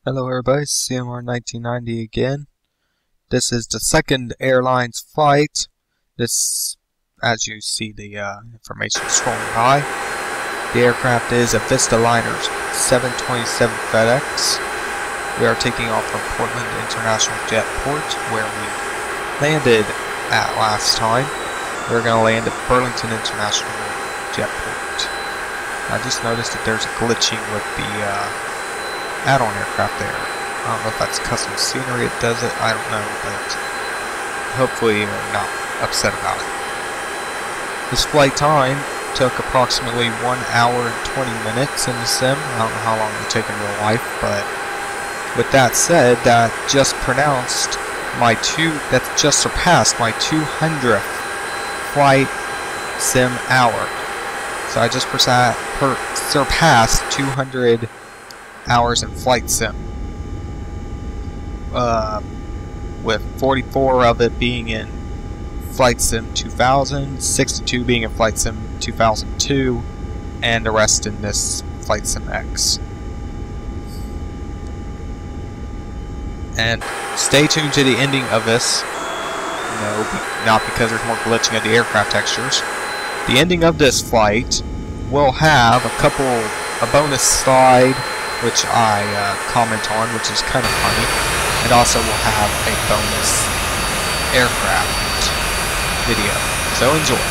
Hello everybody, CMR 1990 again. This is the second Airlines flight. This, as you see the information scrolling by, the aircraft is a Vista Liner 727 FedEx. We are taking off from Portland International Jetport, where we landed at last time. We're going to land at Burlington International Jetport. I just noticed that there's a glitching with the add-on aircraft there. I don't know if that's custom scenery it does it, I don't know, but hopefully you're not upset about it. This flight time took approximately 1 hour and 20 minutes in the sim. I don't know how long it would take in real life, but with that said, that just surpassed my 200th flight sim hour. So I just surpassed 200 hours in flight sim, with 44 of it being in flight sim 2000, 62 being in flight sim 2002, and the rest in this flight sim X. And stay tuned to the ending of this. No, not because there's more glitching of the aircraft textures. The ending of this flight will have a bonus slide, which I comment on, which is kind of funny, and also will have a bonus aircraft video. So enjoy.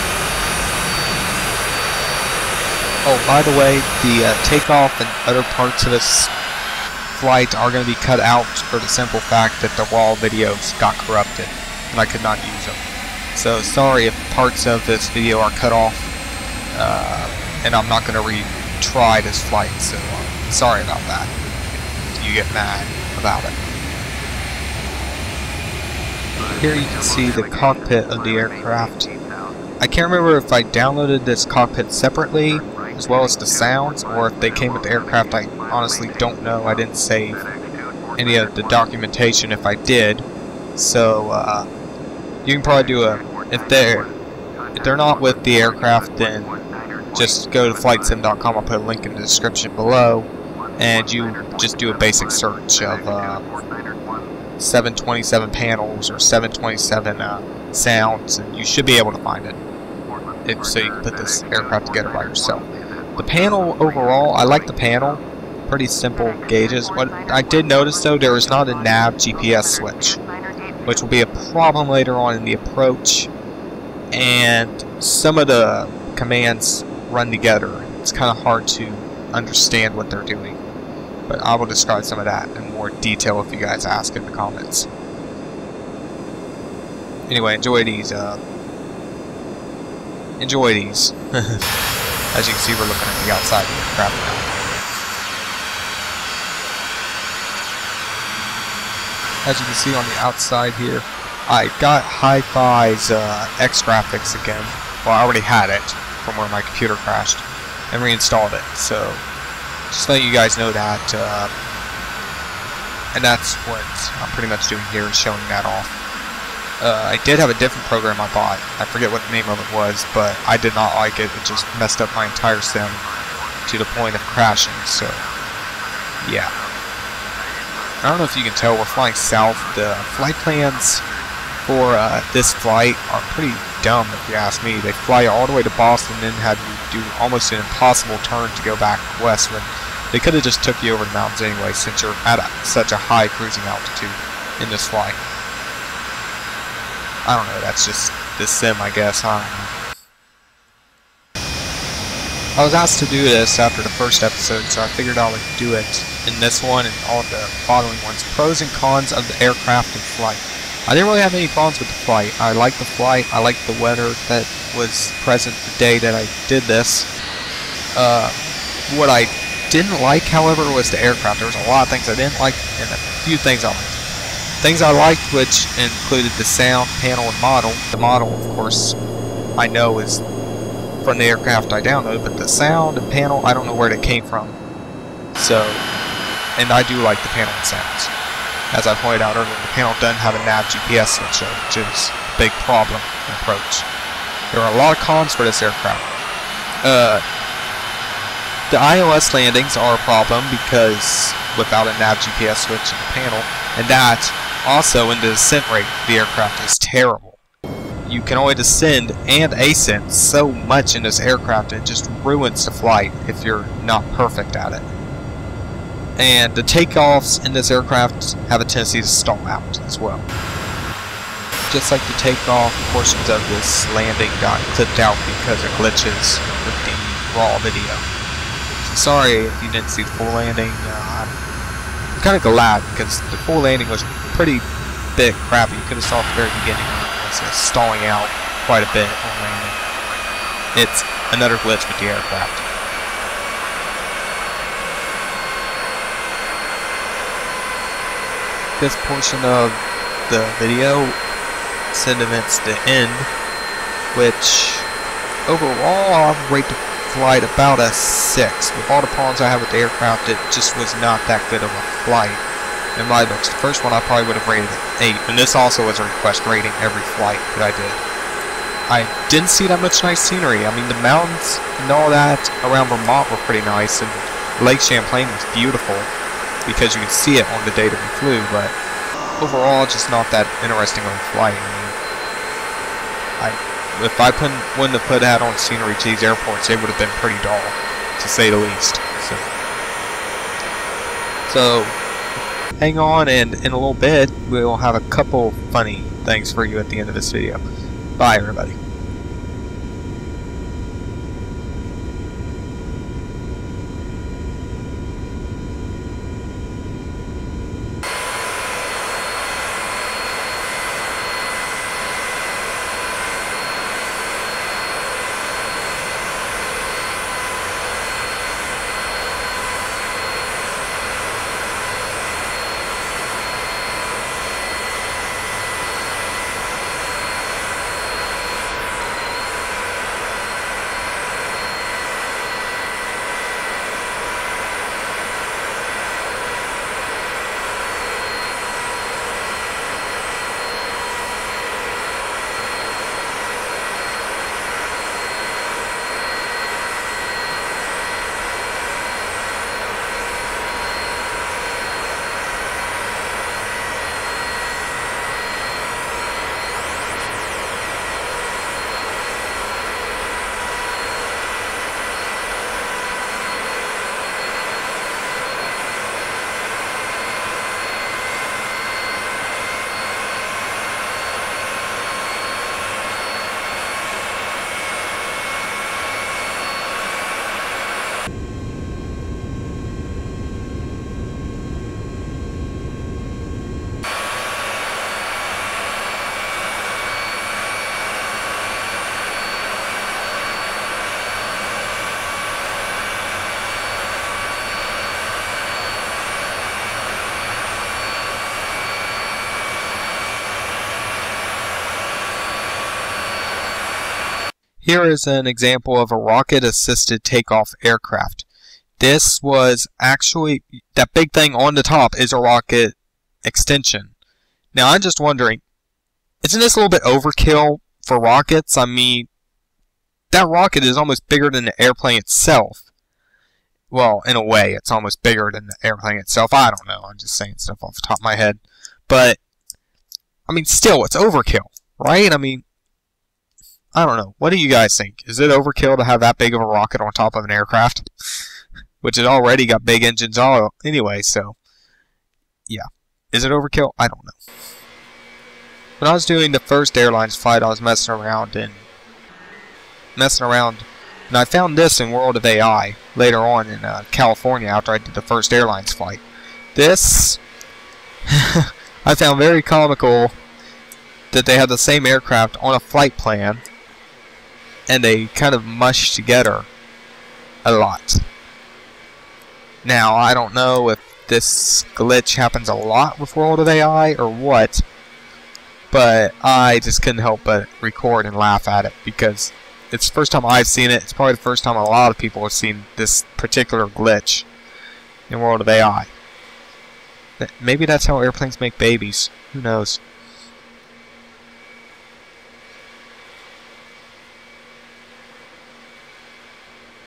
Oh, by the way, the takeoff and other parts of this flight are going to be cut out for the simple fact that the raw videos got corrupted and I could not use them. So sorry if parts of this video are cut off, and I'm not going to retry this flight, so sorry about that. You get mad about it. Here you can see the cockpit of the aircraft. I can't remember if I downloaded this cockpit separately, as well as the sounds, or if they came with the aircraft. I honestly don't know. I didn't save any of the documentation if I did. So you can probably do if they're not with the aircraft, then just go to flightsim.com. I'll put a link in the description below, and you just do a basic search of 727 panels or 727 sounds, and you should be able to find it. So you can put this aircraft together by yourself. The panel overall, I like the panel. Pretty simple gauges. What I did notice though, there is not a nav GPS switch, which will be a problem later on in the approach, and some of the commands run together. It's kind of hard to understand what they're doing, but I will describe some of that in more detail if you guys ask in the comments. Anyway, enjoy these. As you can see, we're looking at the outside of the aircraft now. As you can see on the outside here, I got Hi-Fi's X graphics again. Well, I already had it from where my computer crashed, and reinstalled it. So just let you guys know that, and that's what I'm pretty much doing here, is showing that off. I did have a different program I bought. I forget what the name of it was, but I did not like it. It just messed up my entire sim to the point of crashing. So yeah, I don't know if you can tell, we're flying south. The flight plans for this flight are pretty dumb, if you ask me. They fly all the way to Boston, and then have you do almost an impossible turn to go back west, when they could have just took you over the mountains anyway, since you're at such a high cruising altitude in this flight. I don't know, that's just the sim, I guess. I don't know. I was asked to do this after the first episode, so I figured I would do it in this one and all the following ones. Pros and cons of the aircraft and flight. I didn't really have any problems with the flight. I liked the flight. I liked the weather that was present the day that I did this. What I didn't like, however, was the aircraft. There was a lot of things I didn't like, and a few things I liked. Things I liked, which included the sound, panel, and model. The model, of course, I know is from the aircraft I downloaded, but the sound and panel, I don't know where they came from. So, and I do like the panel and sounds. As I pointed out earlier, the panel doesn't have a nav GPS switch, which is a big problem in approach. There are a lot of cons for this aircraft. The ILS landings are a problem because without a nav GPS switch in the panel, and that also in the descent rate of the aircraft is terrible. You can only descend and ascend so much in this aircraft, it just ruins the flight if you're not perfect at it. And the takeoffs in this aircraft have a tendency to stall out as well. Just like the takeoff, portions of this landing got clipped out because of glitches with the raw video. So sorry if you didn't see the full landing. I'm kind of glad because the full landing was pretty bit crappy. You could have saw at the very beginning it was stalling out quite a bit on landing. It's another glitch with the aircraft. This portion of the video sentiments the end, which overall I would rate the flight about a 6. With all the problems I have with the aircraft, it just was not that good of a flight in my books. The first one I probably would have rated an 8, and this also was a request rating every flight that I did. I didn't see that much nice scenery. I mean, the mountains and all that around Vermont were pretty nice, and Lake Champlain was beautiful because you could see it on the day that we flew, but overall just not that interesting of a flight. If I wouldn't have put that on scenery to these airports, it would have been pretty dull, to say the least. So hang on, and in a little bit we'll have a couple funny things for you at the end of this video. Bye, everybody. Here is an example of a rocket-assisted takeoff aircraft. This was actually, that big thing on the top is a rocket extension. Now I'm just wondering, isn't this a little bit overkill for rockets? I mean, that rocket is almost bigger than the airplane itself. Well, in a way, it's almost bigger than the airplane itself. I don't know, I'm just saying stuff off the top of my head. But, I mean, still, it's overkill, right? I mean, I don't know. What do you guys think? Is it overkill to have that big of a rocket on top of an aircraft? Which has already got big engines all anyway, so yeah. Is it overkill? I don't know. When I was doing the first Airlines flight, I was messing around, and I found this in World of AI later on in California after I did the first Airlines flight. This I found very comical that they had the same aircraft on a flight plan, and they kind of mushed together a lot. Now, I don't know if this glitch happens a lot with World of AI or what, but I just couldn't help but record and laugh at it because it's the first time I've seen it. It's probably the first time a lot of people have seen this particular glitch in World of AI. Maybe that's how airplanes make babies. Who knows?